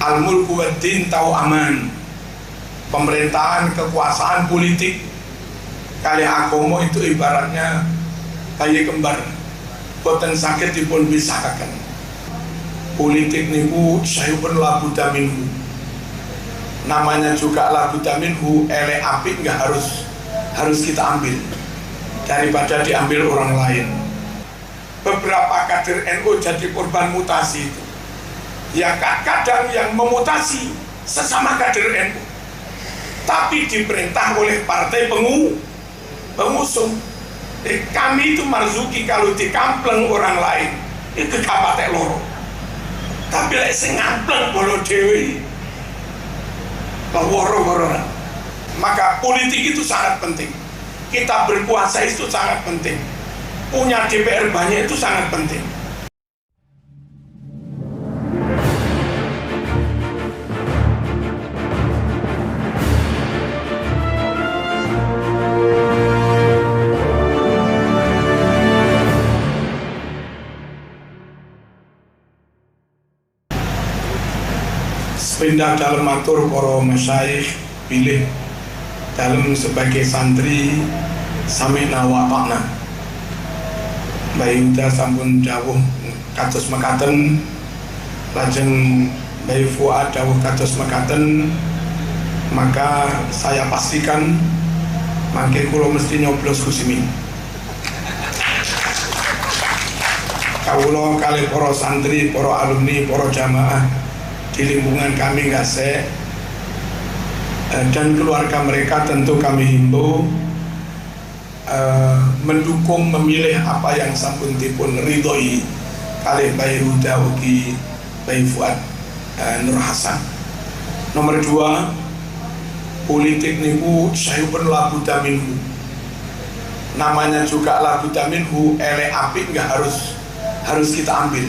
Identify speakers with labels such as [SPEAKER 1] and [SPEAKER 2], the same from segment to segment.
[SPEAKER 1] Al-mulku waddin tahu aman. Pemerintahan, kekuasaan, politik kali agama itu ibaratnya bayi kembar, boten sakit dipun pisahkan. Politik niku sayupun labudda minhu. Namanya juga labudda minhu, elek apik nggak harus kita ambil daripada diambil orang lain. Beberapa kader NU jadi korban mutasi itu. Ya kadang yang memutasi sesama kader NU, tapi diperintah oleh partai pengusung. Kami itu marzuki kalau dikampleng orang lain itu kapatek loro, tapi lek sing ngampleng bolo dewi loro. Maka politik itu sangat penting. Kita berkuasa itu sangat penting. Punya DPR banyak itu sangat penting. Pindah dalam matur para masyayikh pilih dalam sebagai santri samina wa ta'na. Mbak Yuda sampun dawuh kados mekaten, lajeng Mbak Fuad dawuh kados mekaten, maka saya pastikan mangke kula mesti nyoblos kusimi. Kawula kali para santri, para alumni, para jamaah di lingkungan kami Ngasek dan keluarga mereka tentu kami himbau mendukung, memilih apa yang sampun dipun ridhoi kalih Bayi Huda ugi Bayi Fuad Nur Hasan. Nomor 2, politik niku sayupun labudda minhu. Namanya juga labudda minhu, elek apik nggak harus kita ambil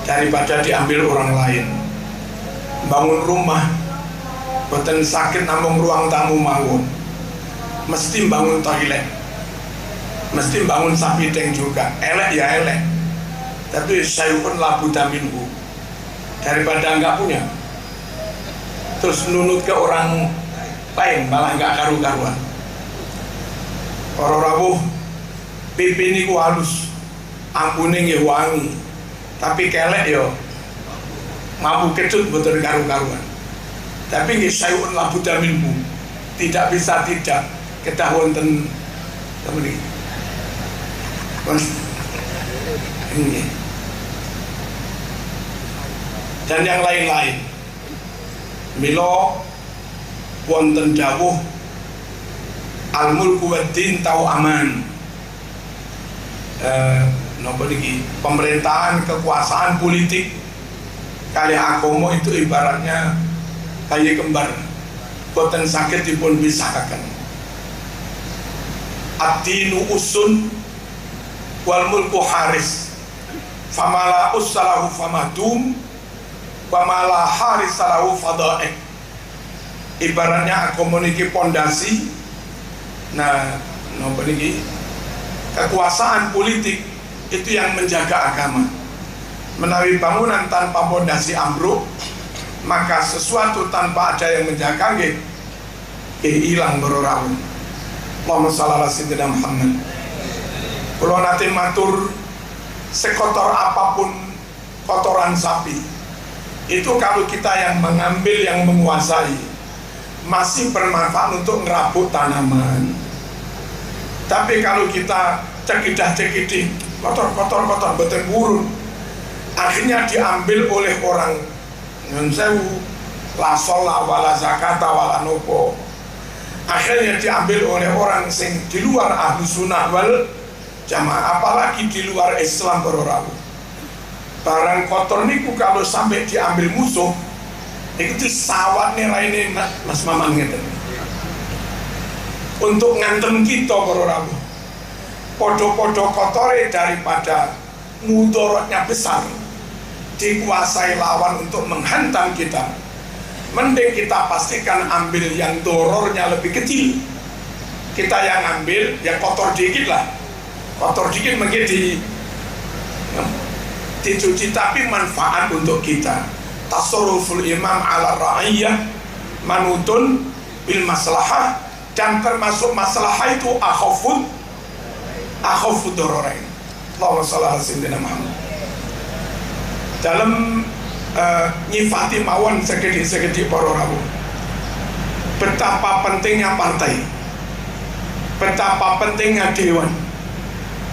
[SPEAKER 1] daripada diambil orang lain. Bangun rumah boten sakit namung ruang tamu mawon, mesti bangun toilet, mesti bangun sapiteng juga. Elek ya elek, tapi sayupun labudda minhu, daripada nggak punya terus nunut ke orang lain malah nggak karu-karuan. Para rawuh pipi niku halus, ampune nggih wangi, tapi kelek yo mampu kecut boten karu-karuan. Tapi nggih sayun labudda minhu, tidak bisa tidak kedah wonten temeni. Dan yang lain-lain. Milo wonten dawuh al-mulku waddin tahu aman. Napa niki? Pemerintahan, kekuasaan, politik kali agama itu ibaratnya bayi kembar, boten sakit dipun pisahkan. Ad-dinu usun wal mulku haris, famala ussalahu famadum wamala haris salahu fadaih. Ibaratnya agama niki pondasi. Nah, napa niki? Kekuasaan politik itu yang menjaga agama. Menawi bangunan tanpa pondasi ambruk, maka sesuatu tanpa ada yang menjaga hilang berorawun. Allahumma shalli ala sayyidina Muhammad. Kula nate matur, sekotor apapun kotoran sapi itu kalau kita yang mengambil, yang menguasai, masih bermanfaat untuk ngerabut tanaman. Tapi kalau kita cekidah-cekidih, kotor boten burun, akhirnya diambil oleh orang ngensewu la sholla wala zakata wala nopo, akhirnya diambil oleh orang sing di luar ahlu sunnah wal jamaah, apalagi di luar Islam berorawu. Barang kotor niku kalau sampai diambil musuh, itu sawat nilai Mas Mamang ngeten untuk ngantem kita berorawu. Podo-podo kotore daripada mudorotnya besar dikuasai lawan untuk menghantam kita, mending kita pastikan ambil yang dorornya lebih kecil. Kita yang ambil yang kotor dikit lah, kotor dikit mungkin dicuci, tapi manfaat untuk kita. tasarruful imam ala ra'iyah manutun bil maslahah, dan termasuk maslahah itu akhafud dararain. Allahumma shalli ala sayyidina Muhammad. Dalam nyifati mawon sekedhik para rawuh, betapa pentingnya partai, betapa pentingnya dewan.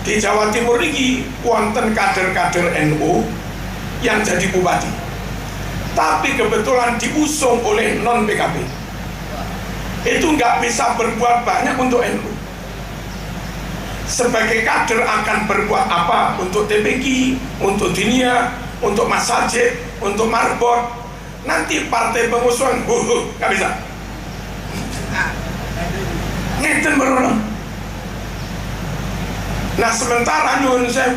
[SPEAKER 1] Di Jawa Timur ini wonten kader-kader NU yang jadi bupati, tapi kebetulan diusung oleh non PKB. Itu nggak bisa berbuat banyak untuk NU. Sebagai kader akan berbuat apa untuk TPQ, untuk Dinia, untuk Masjid, untuk Marbot. Nanti partai pengusung, nggak bisa. Ngeten berono. Nah sementara nyuwun sewu,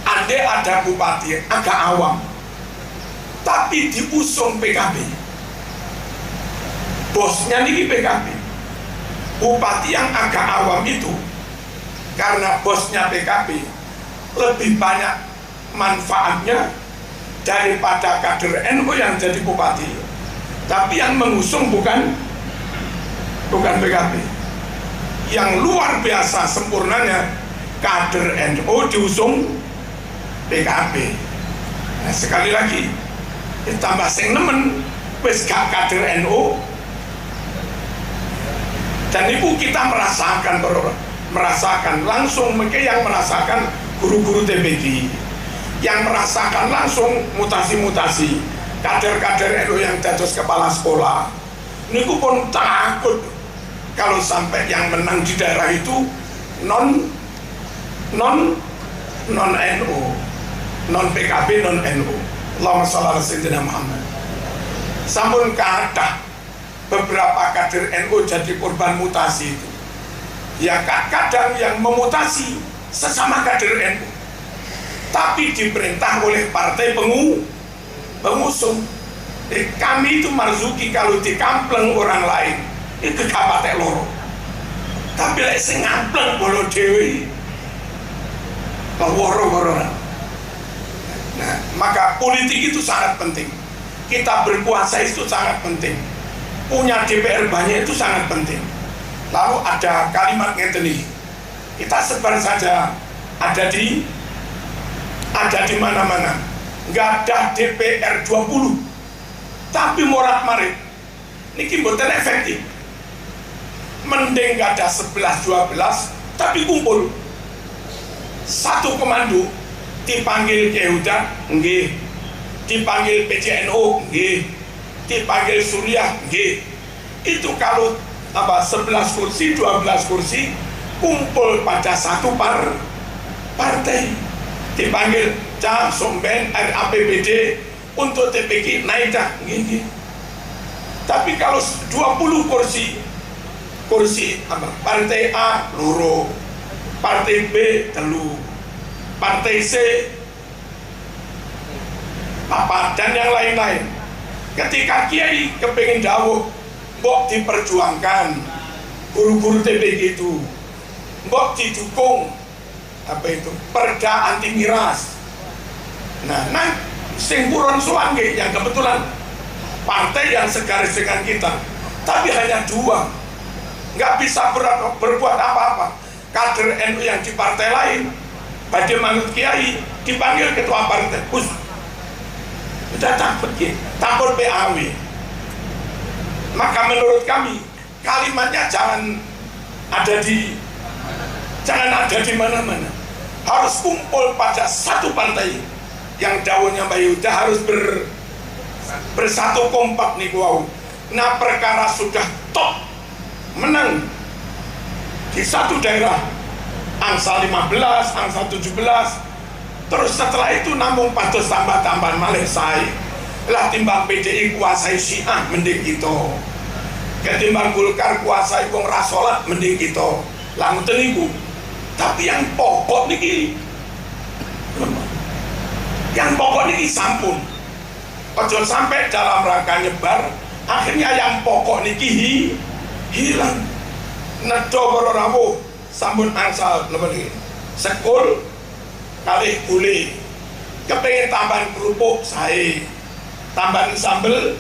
[SPEAKER 1] ande ada bupati agak awam, tapi diusung PKB. Bosnya niki PKB. Bupati yang agak awam itu, karena bosnya PKB, lebih banyak manfaatnya daripada kader NU yang jadi bupati. Tapi yang mengusung bukan PKB. Yang luar biasa sempurnanya, kader NU diusung PKB. Nah sekali lagi, ditambah sing nemen wis gak kader NU. Dan itu kita merasakan langsung, mungkin yang merasakan guru-guru TPQ, yang merasakan langsung mutasi-mutasi kader-kader NU yang dados kepala sekolah. Niku pun takut kalau sampai yang menang di daerah itu non NU, non PKB, non NU. Allahumma shalli ala sayyidina Muhammad. Sampun kathah beberapa kader NU jadi korban mutasi itu. Ya kadang yang memutasi sesama kader NU, tapi diperintah oleh partai pengusung. Kami itu marzuki kalau dikampleng orang lain itu kepatek loro, tapi lek sing ngampleng bolo dewi woro-woro. Nah maka politik itu sangat penting, kita berkuasa itu sangat penting, punya DPR banyak itu sangat penting. Lalu ada kalimat ngeten iki, kita sebar saja, ada di mana-mana, nggak ada DPR 20 tapi morat-marit niki mboten efektif. Mending nggak ada 11-12 tapi kumpul satu komando, dipanggil Yehuda nggih, dipanggil PCNO nggih, dipanggil Suriah nggih. Itu kalau 11 kursi, 12 kursi kumpul pada satu partai, dipanggil Cah, Somben, RAPBD untuk TPQ naik dah nggih. Tapi kalau 20 kursi apa? Partai A loro, partai B telu, partai C apa dan yang lain-lain. Ketika kiai kepingin dawuh, mbok diperjuangkan guru-guru TPQ itu, mbok didukung apa itu perda anti miras. Nah sing purun sowan nggih yang kebetulan partai yang segaris dengan kita, tapi hanya dua, nggak bisa berbuat apa-apa. Kader NU yang di partai lain badhe manut kiai dipanggil ketua partai, udah takut PAW. Maka menurut kami kalimatnya jangan ada di mana-mana, harus kumpul pada satu partai yang dawuhnya Mbak Yuda harus bersatu kompak nih wow. Nah perkara sudah top menang di satu daerah angsa 15, angsa 17, terus setelah itu namung patus tambah-tambahan Malaysia lah timbang PDI kuasai Syiah mending gitu, ketimbang Golkar kuasai wong rasolat mending gitu lah ngoten niku. Tapi yang pokok niki sampun ojo sampai dalam rangka nyebar akhirnya yang pokok niki hilang. Nedo para rawuh sampun angsal niki sekul kalih gule kepengin tambahan kerupuk sae, tambahin sambel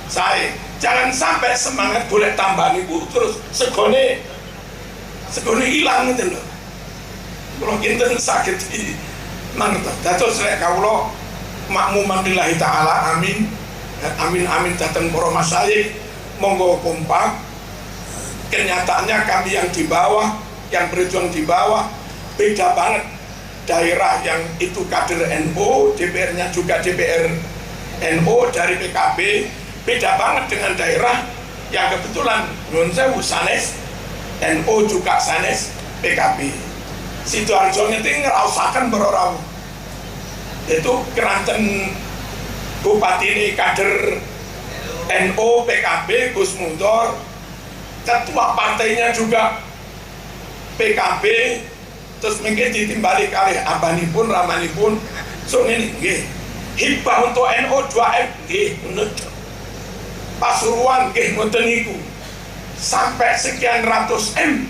[SPEAKER 1] saya. Jangan sampai semangat boleh tambahin ibu terus segone hilang gitu loh. Kalau kinten sakit di mangertos. Dados nek kawula makmuman lillahi taala, amin. Amin amin datang para masyayikh, monggo kompak. Kenyataannya kami yang di bawah, yang berjuang di bawah, beda banget. Daerah yang itu kader NU, DPR-nya juga DPR NU dari PKB, beda banget dengan daerah yang kebetulan nyuwun sewu sanes NU juga sanes PKB. Sidoarjo itu ngerausakan berorang. Itu Keranten Bupati ini kader NU PKB Gus Mundor, ketua partainya juga PKB, terus mungkin ditimbali kali abanipun ramanipun. So ini nggih hibah untuk NU 2M nggih menurut Pasuruan nggih ngoten niku sampai sekian ratus M.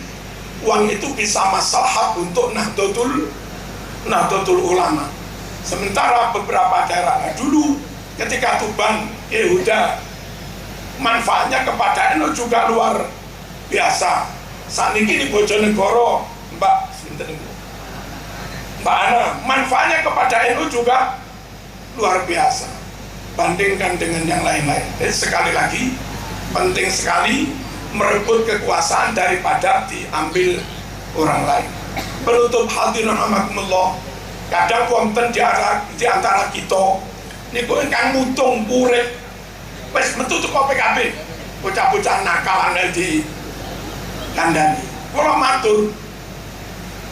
[SPEAKER 1] Uang itu bisa maslahat untuk Nahdlatul Ulama. Sementara beberapa daerah dulu ketika Tuban Yehuda manfaatnya kepada NU juga luar biasa. Saat ini di Bojonegoro Mbak Ana, manfaatnya kepada NU juga luar biasa bandingkan dengan yang lain-lain. Jadi sekali lagi penting sekali merebut kekuasaan daripada diambil orang lain. Penutup hadirin rahimakumullah, kadang wonten di antara kita niku ingkang mutung urip wis metu teko PKB, bocah-bocah nakal angel di kandhani. Kula matur,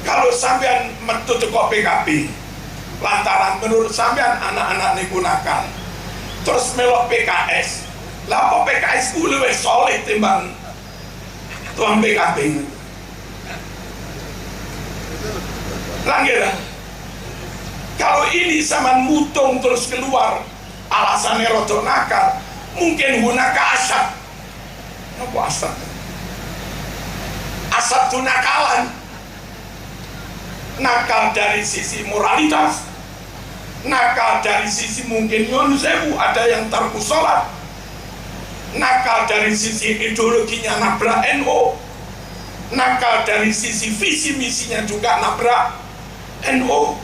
[SPEAKER 1] kalau sampean metu teko PKB lantaran menurut sampean anak-anak niku nakal, terus melok PKS, lah kok PKS ku luwih solid timbang tuang PKB. Langgar. Kalau ini sama mutung terus keluar alasannya rodok nakal, mungkin hunaka asad. Apa asad? Asad itu nakalan. Nakal dari sisi moralitas, nakal dari sisi mungkin nyuwun sewu ada yang tarku sholat, nakal dari sisi ideologinya nabrak NU, nakal dari sisi visi misinya juga nabrak NU,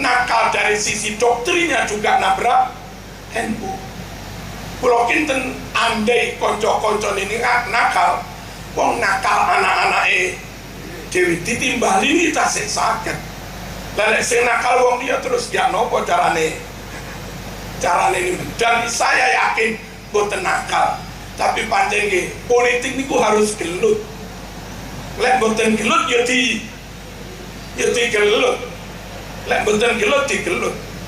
[SPEAKER 1] nakal dari sisi doktrinnya juga nabrak NU. Pulau kinten andai konco-konco ini nakal, wong nakal anak-anak dewi ditimbali ini tasik sakit. Lalu sing nakal wong dia terus ya nopo carane ini. Dan saya yakin boten nakal, tapi pancen nggih politik niku harus gelut. Lek boten gelut ya di gelut. Lek boten gelut digelut.